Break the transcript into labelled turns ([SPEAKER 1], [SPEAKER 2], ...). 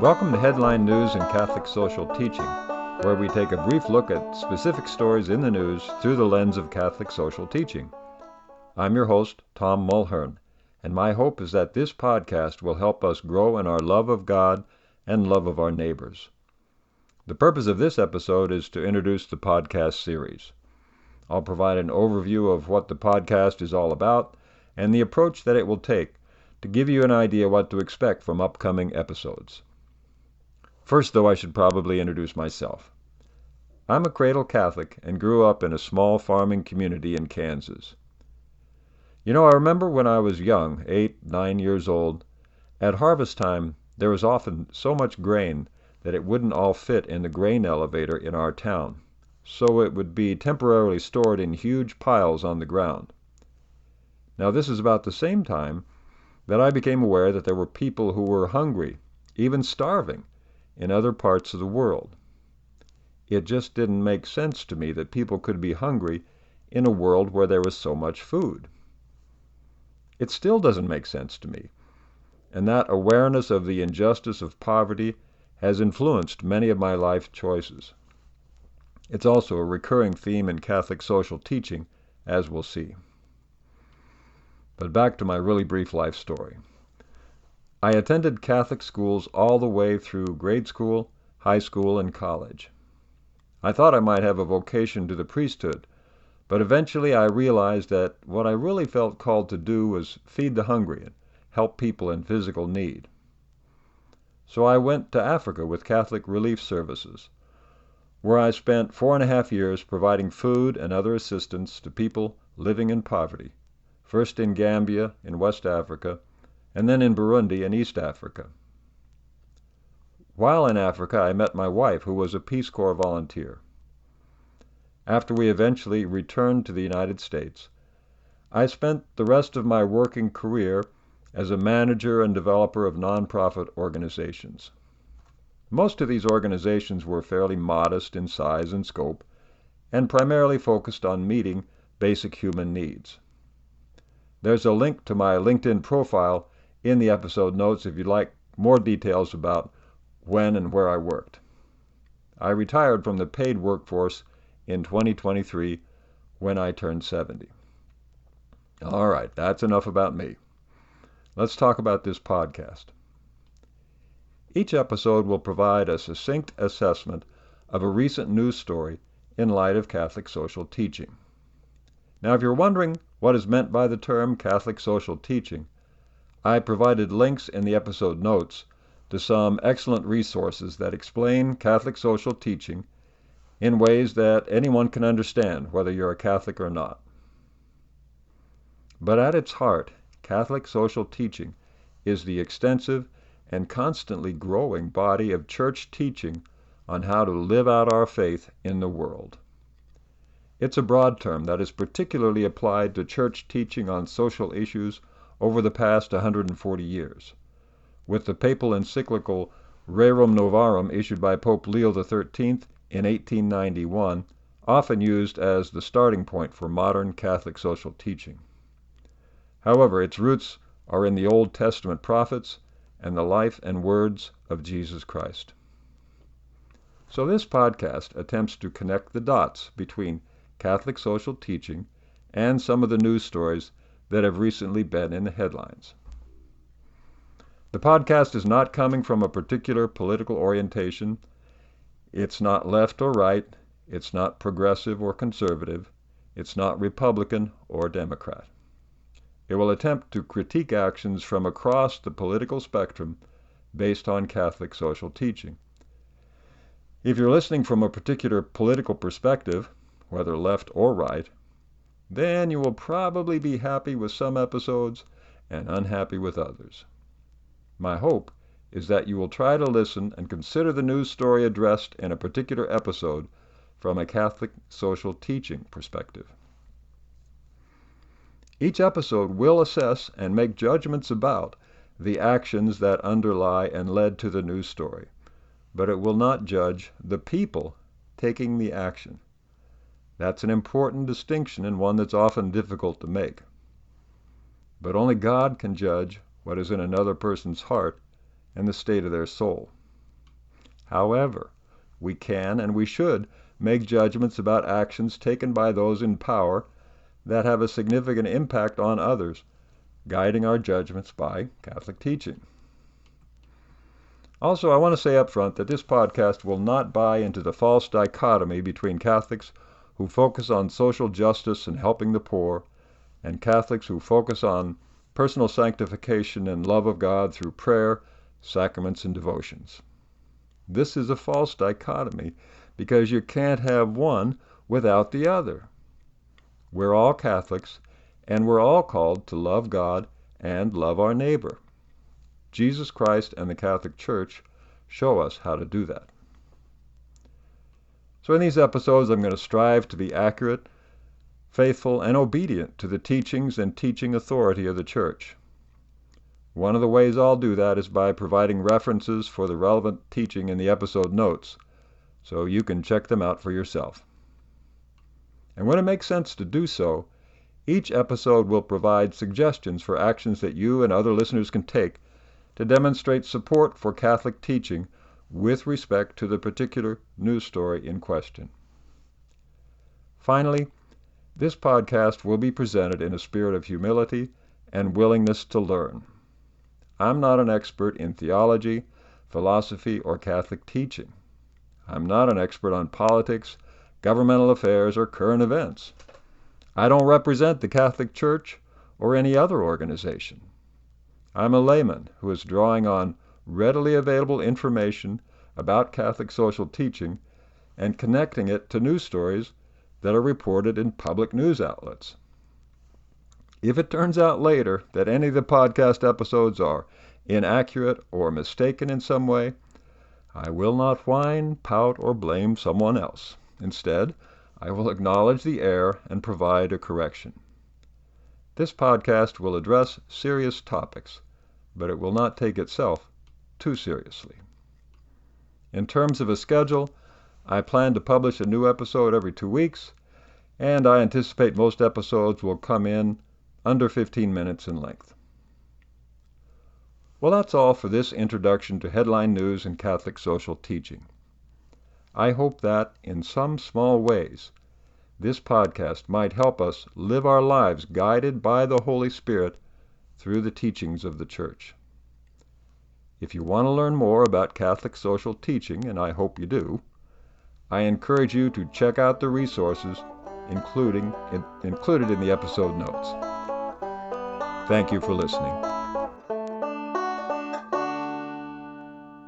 [SPEAKER 1] Welcome to Headline News in Catholic Social Teaching, where we take a brief look at specific stories in the news through the lens of Catholic social teaching. I'm your host, Tom Mulhern, and my hope is that this podcast will help us grow in our love of God and love of our neighbors. The purpose of this episode is to introduce the podcast series. I'll provide an overview of what the podcast is all about and the approach that it will take to give you an idea what to expect from upcoming episodes. First, though, I should probably introduce myself. I'm a cradle Catholic and grew up in a small farming community in Kansas. I remember when I was young, 8, 9 years old, at harvest time there was often so much grain that it wouldn't all fit in the grain elevator in our town, so it would be temporarily stored in huge piles on the ground. Now, this is about the same time that I became aware that there were people who were hungry, even starving, in other parts of the world. It just didn't make sense to me that people could be hungry in a world where there was so much food. It still doesn't make sense to me, and that awareness of the injustice of poverty has influenced many of my life choices. It's also a recurring theme in Catholic social teaching, as we'll see. But back to my really brief life story. I attended Catholic schools all the way through grade school, high school, and college. I thought I might have a vocation to the priesthood, but eventually I realized that what I really felt called to do was feed the hungry and help people in physical need. So I went to Africa with Catholic Relief Services, where I spent 4.5 years providing food and other assistance to people living in poverty, first in Gambia in West Africa, and then in Burundi in East Africa. While in Africa, I met my wife, who was a Peace Corps volunteer. After we eventually returned to the United States, I spent the rest of my working career as a manager and developer of nonprofit organizations. Most of these organizations were fairly modest in size and scope, and primarily focused on meeting basic human needs. There's a link to my LinkedIn profile in the episode notes if you'd like more details about when and where I worked. I retired from the paid workforce in 2023 when I turned 70. All right, that's enough about me. Let's talk about this podcast. Each episode will provide a succinct assessment of a recent news story in light of Catholic social teaching. Now, if you're wondering what is meant by the term Catholic social teaching, I provided links in the episode notes to some excellent resources that explain Catholic social teaching in ways that anyone can understand, whether you're a Catholic or not. But at its heart, Catholic social teaching is the extensive and constantly growing body of church teaching on how to live out our faith in the world. It's a broad term that is particularly applied to church teaching on social issues over the past 140 years, with the papal encyclical Rerum Novarum issued by Pope Leo XIII in 1891 often used as the starting point for modern Catholic social teaching. However, its roots are in the Old Testament prophets and the life and words of Jesus Christ. So this podcast attempts to connect the dots between Catholic social teaching and some of the news stories that have recently been in the headlines. The podcast is not coming from a particular political orientation. It's not left or right. It's not progressive or conservative. It's not Republican or Democrat. It will attempt to critique actions from across the political spectrum based on Catholic social teaching. If you're listening from a particular political perspective, whether left or right, then you will probably be happy with some episodes and unhappy with others. My hope is that you will try to listen and consider the news story addressed in a particular episode from a Catholic social teaching perspective. Each episode will assess and make judgments about the actions that underlie and led to the news story, but it will not judge the people taking the action. That's an important distinction and one that's often difficult to make. But only God can judge what is in another person's heart and the state of their soul. However, we can and we should make judgments about actions taken by those in power that have a significant impact on others, guiding our judgments by Catholic teaching. Also, I want to say up front that this podcast will not buy into the false dichotomy between Catholics who focus on social justice and helping the poor, and Catholics who focus on personal sanctification and love of God through prayer, sacraments, and devotions. This is a false dichotomy because you can't have one without the other. We're all Catholics, and we're all called to love God and love our neighbor. Jesus Christ and the Catholic Church show us how to do that. So in these episodes, I'm going to strive to be accurate, faithful, and obedient to the teachings and teaching authority of the Church. One of the ways I'll do that is by providing references for the relevant teaching in the episode notes, so you can check them out for yourself. And when it makes sense to do so, each episode will provide suggestions for actions that you and other listeners can take to demonstrate support for Catholic teaching with respect to the particular news story in question. Finally, this podcast will be presented in a spirit of humility and willingness to learn. I'm not an expert in theology, philosophy, or Catholic teaching. I'm not an expert on politics, governmental affairs, or current events. I don't represent the Catholic Church or any other organization. I'm a layman who is drawing on readily available information about Catholic social teaching and connecting it to news stories that are reported in public news outlets. If it turns out later that any of the podcast episodes are inaccurate or mistaken in some way, I will not whine, pout, or blame someone else. Instead, I will acknowledge the error and provide a correction. This podcast will address serious topics, but it will not take itself too seriously. In terms of a schedule, I plan to publish a new episode every 2 weeks, and I anticipate most episodes will come in under 15 minutes in length. Well, that's all for this introduction to headline news and Catholic social teaching. I hope that, in some small ways, this podcast might help us live our lives guided by the Holy Spirit through the teachings of the Church. If you want to learn more about Catholic social teaching, and I hope you do, I encourage you to check out the resources included in the episode notes. Thank you for listening.